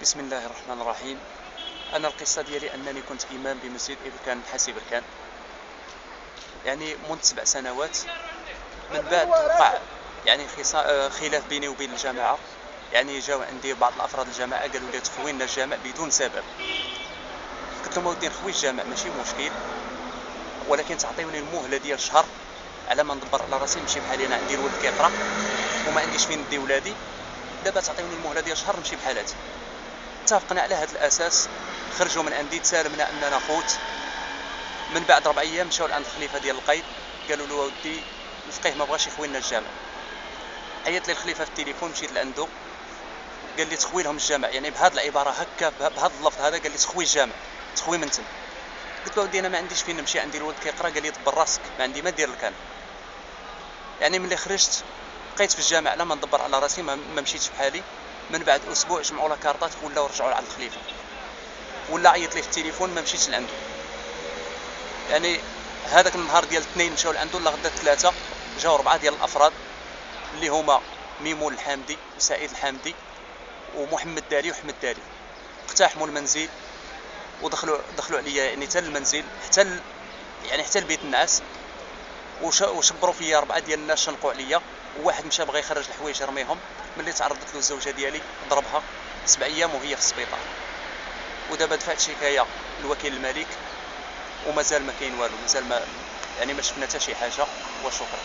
بسم الله الرحمن الرحيم. أنا القصة ديالي أنني كنت إمام بمسجد إبركان الحاسي بركان، يعني منذ 7 سنوات. من بعد وقع يعني خلاف بيني وبين الجماعة. يعني جاو عندي بعض الأفراد الجماعة قالوا لي تخوينا الجامع بدون سبب. قلت لهم ودي نخوي الجامع ماشي مشكل، ولكن تعطيوني المهلة ديال شهر على ما ندبر على راسي نمشي بحالي. أنا عندي الولد كيقرا وما عنديش فين ندي ولادي، دابا تعطيوني المهلة ديال شهر نمشي بحالاتي. اتفقنا على هذا الأساس، خرجوا من عندي تسالمنا أننا خوت. من بعد 4 أيام مشاو لعند الخليفة ديال القيد، قالوا له ودي الفقيه ما بغاش يخوي لنا الجامع. عيط لي الخليفة في التليفون، مشيت لعنده قال لي تخوي لهم الجامع، يعني بهذه العبارة هكا بهذا اللفظ هذا، قال لي تخوي الجامع، تخوي من تم. قلت له ودي انا ما عنديش فين نمشي، عندي الولد كيقرا. قال لي دبر راسك، ما عندي ما ندير لك انا. يعني ملي خرجت بقيت في الجامع لما ندبر على راسي، ما مشيتش بحالي. من بعد اسبوع جمعوا لا كارطات ولاو رجعوا على الخليفة، ولا عيط لي في التليفون ما مشيتش لعنده. يعني هذاك النهار ديال الاثنين مشاو لعنده، لا غدا الثلاثه جاو 4 ديال الافراد اللي هما ميمون الحامدي وسعيد الحامدي ومحمد دالي وحمد دالي. اقتحموا المنزل ودخلوا عليا، يعني حتى المنزل، حتى البيت النعاس، وشبروا فيا 4 ديال الناس، شنقوا عليا. وواحد مشى بغى يخرج الحوايج رميهم. ملي تعرضت له الزوجه ديالي ضربها 7 ايام وهي في السبيطار. ودابا دفعت شكايه لوكيل الملك ومازال ما كاين والو، مازال ما شفنا حتى شي حاجه. وشكرا.